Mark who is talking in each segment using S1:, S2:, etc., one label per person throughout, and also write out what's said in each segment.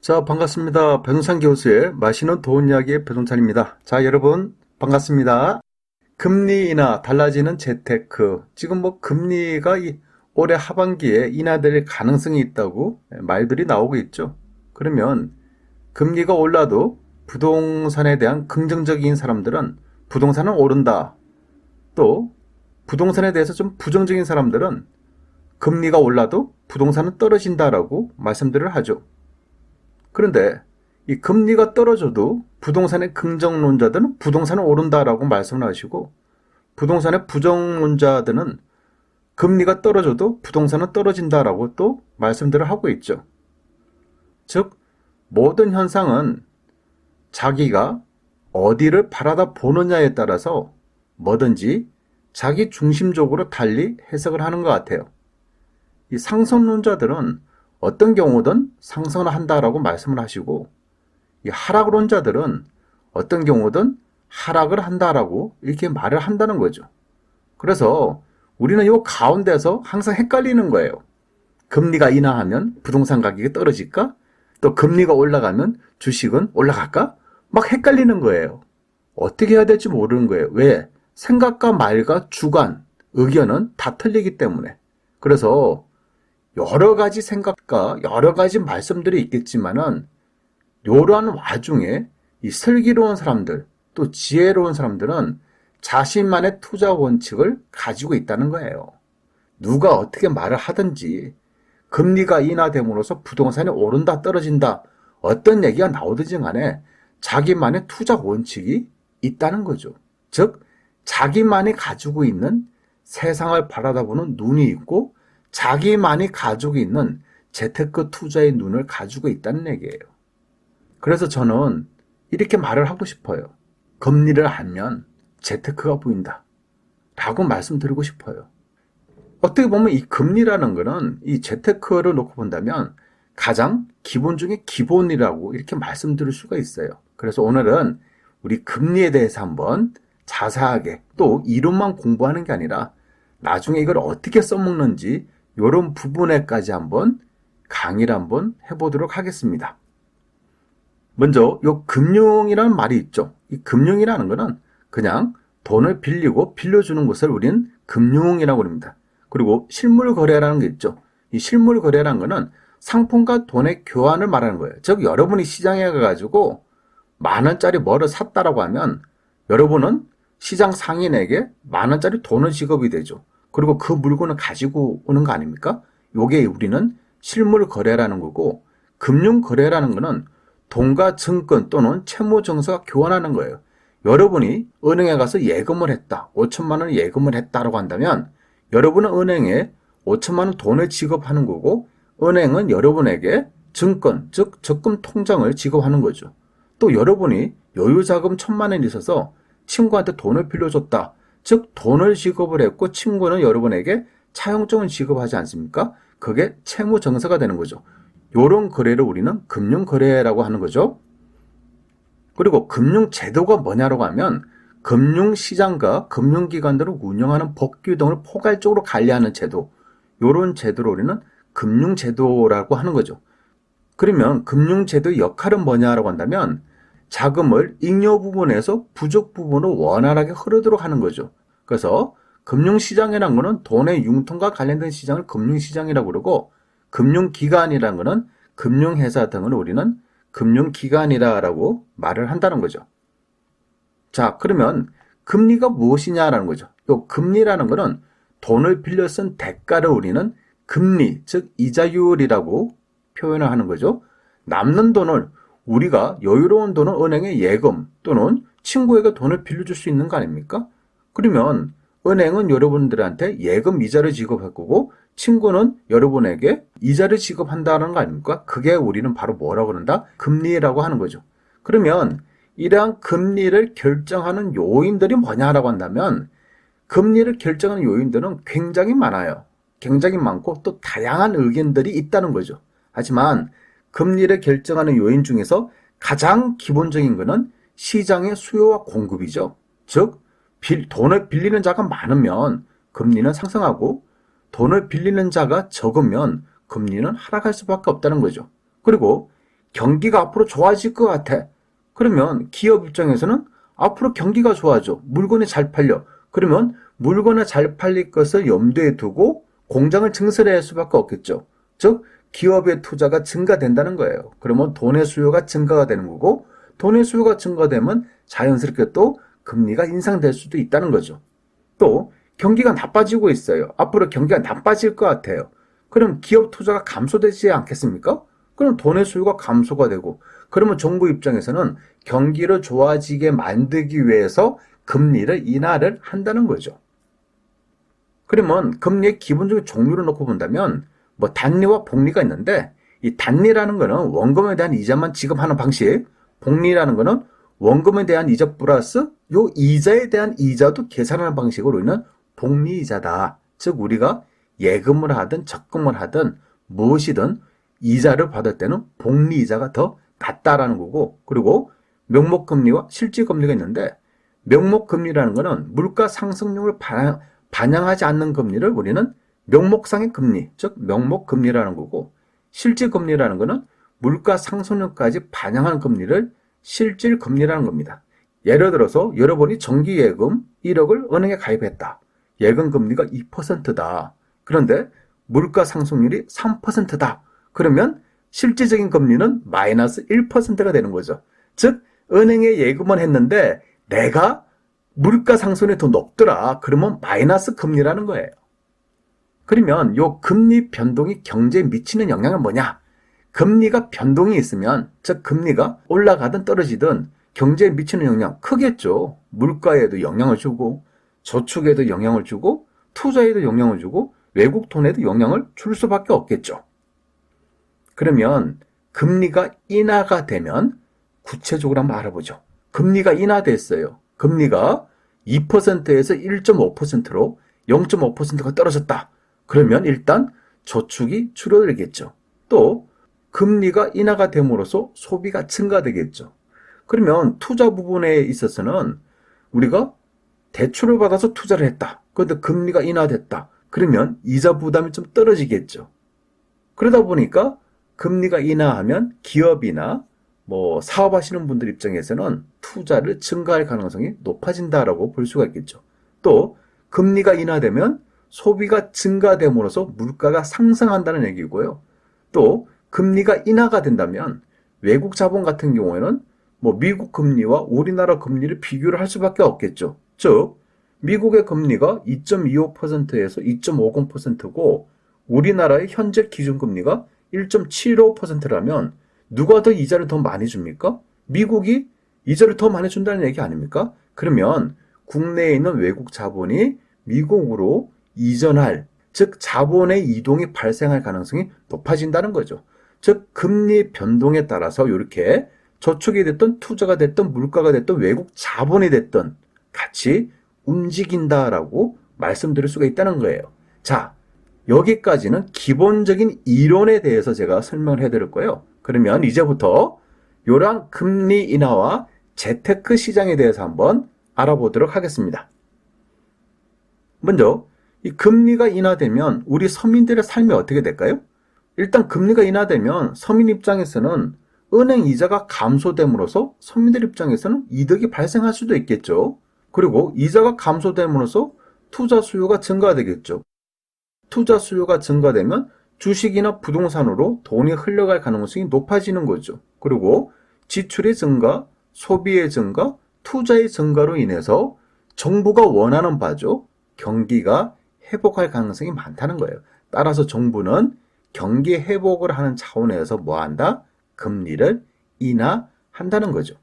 S1: 자, 반갑습니다. 배동찬 교수의 맛있는 돈 이야기의 배동찬입니다. 자, 여러분 반갑습니다. 금리 인하, 달라지는 재테크. 지금 금리가 올해 하반기에 인하될 가능성이 있다고 말들이 나오고 있죠. 그러면 금리가 올라도 부동산에 대한 긍정적인 사람들은 부동산은 오른다. 또 부동산에 대해서 좀 부정적인 사람들은 금리가 올라도 부동산은 떨어진다라고 말씀들을 하죠. 그런데 이 금리가 떨어져도 부동산의 긍정론자들은 부동산은 오른다라고 말씀을 하시고, 부동산의 부정론자들은 금리가 떨어져도 부동산은 떨어진다라고 또 말씀들을 하고 있죠. 즉 모든 현상은 자기가 어디를 바라다 보느냐에 따라서 뭐든지 자기 중심적으로 달리 해석을 하는 것 같아요. 이 상승론자들은 어떤 경우든 상승을 한다라고 말씀을 하시고, 이 하락론자들은 어떤 경우든 하락을 한다라고 이렇게 말을 한다는 거죠. 그래서 우리는 이 가운데서 항상 헷갈리는 거예요. 금리가 인하하면 부동산 가격이 떨어질까? 또 금리가 올라가면 주식은 올라갈까? 막 헷갈리는 거예요. 어떻게 해야 될지 모르는 거예요. 왜? 생각과 말과 주관, 의견은 다 틀리기 때문에. 그래서 여러 가지 생각과 여러 가지 말씀들이 있겠지만은, 이러한 와중에 이 슬기로운 사람들, 또 지혜로운 사람들은 자신만의 투자 원칙을 가지고 있다는 거예요. 누가 어떻게 말을 하든지 금리가 인하됨으로써 부동산이 오른다 떨어진다 어떤 얘기가 나오든지 간에 자기만의 투자 원칙이 있다는 거죠. 즉 자기만이 가지고 있는 세상을 바라다보는 눈이 있고, 자기만이 가지고 있는 재테크 투자의 눈을 가지고 있다는 얘기예요. 그래서 저는 이렇게 말을 하고 싶어요. 금리를 하면 재테크가 보인다 라고 말씀드리고 싶어요. 어떻게 보면 이 금리라는 거는 이 재테크를 놓고 본다면 가장 기본 중에 기본이라고 이렇게 말씀드릴 수가 있어요. 그래서 오늘은 우리 금리에 대해서 한번 자세하게, 또 이론만 공부하는 게 아니라 나중에 이걸 어떻게 써먹는지 이런 부분에까지 한번 강의를 한번 해보도록 하겠습니다. 먼저 이 금융이라는 말이 있죠. 이 금융이라는 거는 그냥 돈을 빌리고 빌려주는 것을 우리는 금융이라고 합니다. 그리고 실물 거래라는 게 있죠. 이 실물 거래라는 거는 상품과 돈의 교환을 말하는 거예요. 즉 여러분이 시장에 가가지고 10,000원짜리 뭐를 샀다라고 하면 여러분은 시장 상인에게 10,000원짜리 돈을 지급이 되죠. 그리고 그 물건을 가지고 오는 거 아닙니까? 요게 우리는 실물 거래라는 거고, 금융 거래라는 거는 돈과 증권 또는 채무 증서가 교환하는 거예요. 여러분이 은행에 가서 예금을 했다. 5천만 원을 예금을 했다라고 한다면 여러분은 은행에 5천만 원 돈을 지급하는 거고, 은행은 여러분에게 증권, 즉 적금 통장을 지급하는 거죠. 또 여러분이 여유자금 1,000만 원이 있어서 친구한테 돈을 빌려줬다. 즉 돈을 지급을 했고 친구는 여러분에게 차용증을 지급하지 않습니까? 그게 채무증서가 되는 거죠. 이런 거래를 우리는 금융거래라고 하는 거죠. 그리고 금융제도가 뭐냐라고 하면 금융시장과 금융기관들을 운영하는 법규 등을 포괄적으로 관리하는 제도, 이런 제도를 우리는 금융제도라고 하는 거죠. 그러면 금융제도의 역할은 뭐냐라고 한다면 자금을 잉여 부분에서 부족 부분으로 원활하게 흐르도록 하는 거죠. 그래서 금융시장이라는 거는 돈의 융통과 관련된 시장을 금융시장이라고 그러고, 금융기관이라는 거는 금융회사 등을 우리는 금융기관이라고 말을 한다는 거죠. 자, 그러면 금리가 무엇이냐라는 거죠. 또 금리라는 거는 돈을 빌려 쓴 대가를 우리는 금리, 즉 이자율이라고 표현을 하는 거죠. 남는 돈을, 우리가 여유로운 돈은 은행에 예금 또는 친구에게 돈을 빌려줄 수 있는 거 아닙니까? 그러면 은행은 여러분들한테 예금 이자를 지급할 거고 친구는 여러분에게 이자를 지급한다는 거 아닙니까? 그게 우리는 바로 뭐라고 그런다? 금리라고 하는 거죠. 그러면 이러한 금리를 결정하는 요인들이 뭐냐라고 한다면, 금리를 결정하는 요인들은 굉장히 많아요. 굉장히 많고 또 다양한 의견들이 있다는 거죠. 하지만 금리를 결정하는 요인 중에서 가장 기본적인 것은 시장의 수요와 공급이죠. 즉 돈을 빌리는 자가 많으면 금리는 상승하고, 돈을 빌리는 자가 적으면 금리는 하락할 수밖에 없다는 거죠. 그리고 경기가 앞으로 좋아질 것 같아. 그러면 기업 입장에서는 앞으로 경기가 좋아져. 물건이 잘 팔려. 그러면 물건이 잘 팔릴 것을 염두에 두고 공장을 증설해야 할 수밖에 없겠죠. 즉 기업의 투자가 증가된다는 거예요. 그러면 돈의 수요가 증가가 되는 거고, 돈의 수요가 증가되면 자연스럽게 또 금리가 인상될 수도 있다는 거죠. 또 경기가 나빠지고 있어요. 앞으로 경기가 나빠질 것 같아요. 그럼 기업 투자가 감소되지 않겠습니까? 그럼 돈의 수요가 감소가 되고, 그러면 정부 입장에서는 경기를 좋아지게 만들기 위해서 금리를 인하를 한다는 거죠. 그러면 금리의 기본적인 종류를 놓고 본다면 뭐 단리와 복리가 있는데, 이 단리라는 거는 원금에 대한 이자만 지급하는 방식, 복리라는 거는 원금에 대한 이자 플러스 요 이자에 대한 이자도 계산하는 방식으로 우리는 복리이자다. 즉 우리가 예금을 하든 적금을 하든 무엇이든 이자를 받을 때는 복리이자가 더 낮다라는 거고, 그리고 명목금리와 실질금리가 있는데, 명목금리라는 거는 물가 상승률을 반영하지 않는 금리를 우리는 명목상의 금리, 즉 명목금리라는 거고, 실질금리라는 거는 물가 상승률까지 반영하는 금리를 실질금리라는 겁니다. 예를 들어서 여러분이 정기예금 1억을 은행에 가입했다. 예금금리가 2%다. 그런데 물가 상승률이 3%다. 그러면 실질적인 금리는 마이너스 1%가 되는 거죠. 즉 은행에 예금을 했는데 내가 물가 상승률이 더 높더라. 그러면 마이너스 금리라는 거예요. 그러면 요 금리 변동이 경제에 미치는 영향은 뭐냐? 금리가 변동이 있으면, 즉 금리가 올라가든 떨어지든 경제에 미치는 영향 크겠죠. 물가에도 영향을 주고, 저축에도 영향을 주고, 투자에도 영향을 주고, 외국 돈에도 영향을 줄 수밖에 없겠죠. 그러면 금리가 인하가 되면 구체적으로 한번 알아보죠. 금리가 인하됐어요. 금리가 2%에서 1.5%로 0.5%가 떨어졌다. 그러면 일단 저축이 줄어들겠죠. 또 금리가 인하가 됨으로써 소비가 증가되겠죠. 그러면 투자 부분에 있어서는 우리가 대출을 받아서 투자를 했다. 그런데 금리가 인하됐다. 그러면 이자 부담이 좀 떨어지겠죠. 그러다 보니까 금리가 인하하면 기업이나 뭐 사업하시는 분들 입장에서는 투자를 증가할 가능성이 높아진다라고 볼 수가 있겠죠. 또 금리가 인하되면 소비가 증가됨으로써 물가가 상승한다는 얘기고요. 또 금리가 인하가 된다면 외국 자본 같은 경우에는 뭐 미국 금리와 우리나라 금리를 비교를 할 수밖에 없겠죠. 즉 미국의 금리가 2.25%에서 2.50%고 우리나라의 현재 기준금리가 1.75%라면 누가 더 이자를 더 많이 줍니까? 미국이 이자를 더 많이 준다는 얘기 아닙니까? 그러면 국내에 있는 외국 자본이 미국으로 이전할, 즉 자본의 이동이 발생할 가능성이 높아진다는 거죠. 즉 금리 변동에 따라서 이렇게 저축이 됐든 투자가 됐든 물가가 됐든 외국 자본이 됐든 같이 움직인다라고 말씀드릴 수가 있다는 거예요. 자, 여기까지는 기본적인 이론에 대해서 제가 설명을 해드릴 거예요. 그러면 이제부터 이러한 금리 인하와 재테크 시장에 대해서 한번 알아보도록 하겠습니다. 먼저 이 금리가 인하되면 우리 서민들의 삶이 어떻게 될까요? 일단 금리가 인하되면 서민 입장에서는 은행 이자가 감소됨으로써 서민들 입장에서는 이득이 발생할 수도 있겠죠. 그리고 이자가 감소됨으로써 투자 수요가 증가되겠죠. 투자 수요가 증가되면 주식이나 부동산으로 돈이 흘러갈 가능성이 높아지는 거죠. 그리고 지출의 증가, 소비의 증가, 투자의 증가로 인해서 정부가 원하는 바죠. 경기가 회복할 가능성이 많다는 거예요. 따라서 정부는 경기 회복을 하는 차원에서 뭐 한다? 금리를 인하한다는 거죠.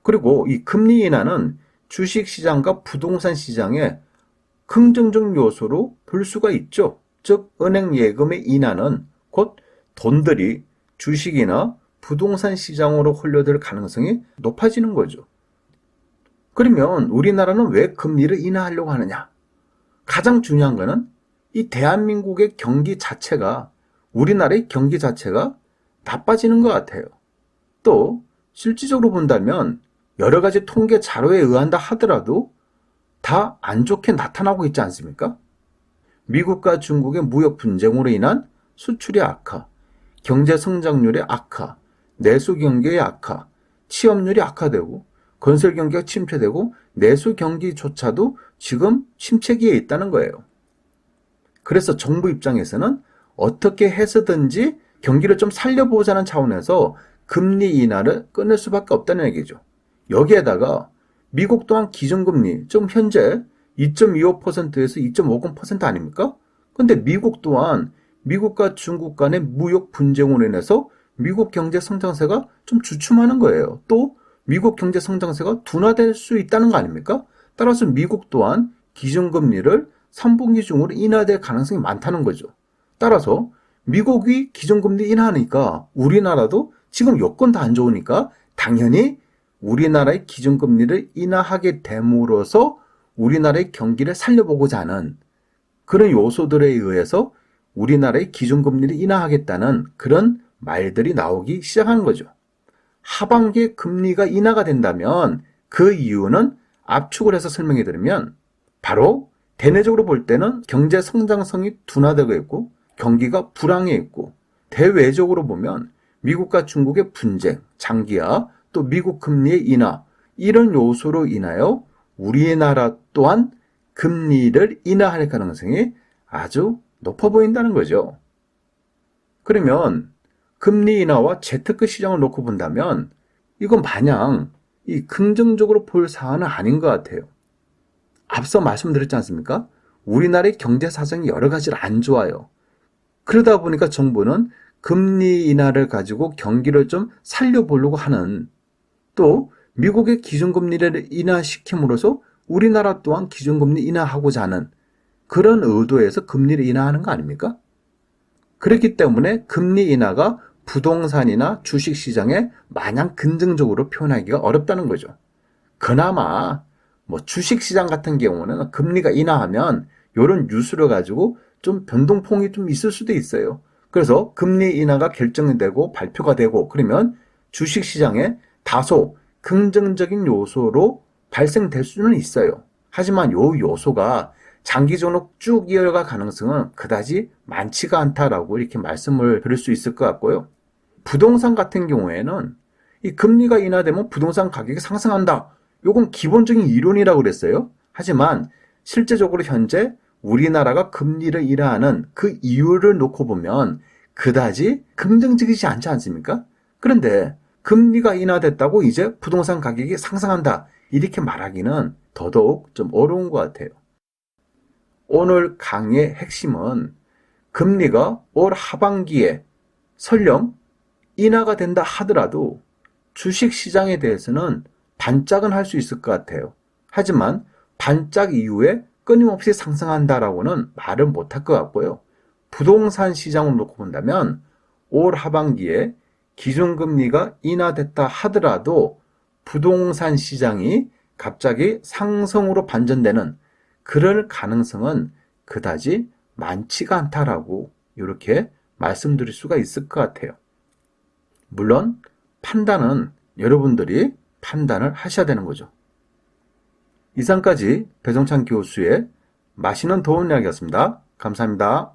S1: 그리고 이 금리 인하는 주식시장과 부동산 시장의 긍정적 요소로 볼 수가 있죠. 즉 은행 예금의 인하는 곧 돈들이 주식이나 부동산 시장으로 흘러들 가능성이 높아지는 거죠. 그러면 우리나라는 왜 금리를 인하하려고 하느냐? 가장 중요한 거는 이 대한민국의 경기 자체가, 우리나라의 경기 자체가 나빠지는 것 같아요. 또 실질적으로 본다면 여러 가지 통계 자료에 의한다 하더라도 다 안 좋게 나타나고 있지 않습니까? 미국과 중국의 무역 분쟁으로 인한 수출이 악화, 경제 성장률의 악화, 내수 경기의 악화, 취업률이 악화되고 건설 경기가 침체되고 내수 경기조차도 지금 침체기에 있다는 거예요. 그래서 정부 입장에서는 어떻게 해서든지 경기를 좀 살려보자는 차원에서 금리 인하를 끊을 수밖에 없다는 얘기죠. 여기에다가 미국 또한 기준금리, 좀 현재 2.25%에서 2.50% 아닙니까? 근데 미국 또한 미국과 중국 간의 무역 분쟁으로 인해서 미국 경제 성장세가 좀 주춤하는 거예요. 또 미국 경제 성장세가 둔화될 수 있다는 거 아닙니까? 따라서 미국 또한 기준금리를 3분기 중으로 인하될 가능성이 많다는 거죠. 따라서 미국이 기준금리 인하하니까 우리나라도 지금 여건 다 안 좋으니까 당연히 우리나라의 기준금리를 인하하게 됨으로써 우리나라의 경기를 살려보고자 하는 그런 요소들에 의해서 우리나라의 기준금리를 인하하겠다는 그런 말들이 나오기 시작하는 거죠. 하반기에 금리가 인하가 된다면 그 이유는 압축을 해서 설명해 드리면 바로 대내적으로 볼 때는 경제 성장성이 둔화되고 있고 경기가 불황해 있고 대외적으로 보면 미국과 중국의 분쟁, 장기화, 또 미국 금리의 인하 이런 요소로 인하여 우리나라 또한 금리를 인하할 가능성이 아주 높아 보인다는 거죠. 그러면 금리 인하와 재테크 시장을 놓고 본다면 이건 마냥 긍정적으로 볼 사안은 아닌 것 같아요. 앞서 말씀드렸지 않습니까? 우리나라의 경제 사정이 여러 가지로 안 좋아요. 그러다 보니까 정부는 금리 인하를 가지고 경기를 좀 살려보려고 하는 또 미국의 기준금리를 인하시킴으로써 우리나라 또한 기준금리 인하하고자 하는 그런 의도에서 금리를 인하하는 거 아닙니까? 그렇기 때문에 금리 인하가 부동산이나 주식시장에 마냥 긍정적으로 표현하기가 어렵다는 거죠. 그나마 주식시장 같은 경우는 금리가 인하하면 이런 뉴스를 가지고 좀 변동폭이 좀 있을 수도 있어요. 그래서 금리 인하가 결정되고 발표가 되고 그러면 주식시장에 다소 긍정적인 요소로 발생될 수는 있어요. 하지만 이 요소가 장기적으로 쭉 이어갈 가능성은 그다지 많지가 않다라고 이렇게 말씀을 드릴 수 있을 것 같고요. 부동산 같은 경우에는 이 금리가 인하되면 부동산 가격이 상승한다. 이건 기본적인 이론이라고 그랬어요. 하지만 실제적으로 현재 우리나라가 금리를 인하하는 그 이유를 놓고 보면 그다지 긍정적이지 않지 않습니까? 그런데 금리가 인하됐다고 이제 부동산 가격이 상승한다. 이렇게 말하기는 더더욱 좀 어려운 것 같아요. 오늘 강의의 핵심은 금리가 올 하반기에 설령 인하가 된다 하더라도 주식시장에 대해서는 반짝은 할 수 있을 것 같아요. 하지만 반짝 이후에 끊임없이 상승한다라고는 말은 못할 것 같고요. 부동산 시장을 놓고 본다면 올 하반기에 기준금리가 인하됐다 하더라도 부동산 시장이 갑자기 상승으로 반전되는 그럴 가능성은 그다지 많지가 않다라고 이렇게 말씀드릴 수가 있을 것 같아요. 물론 판단은 여러분들이 판단을 하셔야 되는 거죠. 이상까지 배종찬 교수의 맛있는 도움 이야기였습니다. 감사합니다.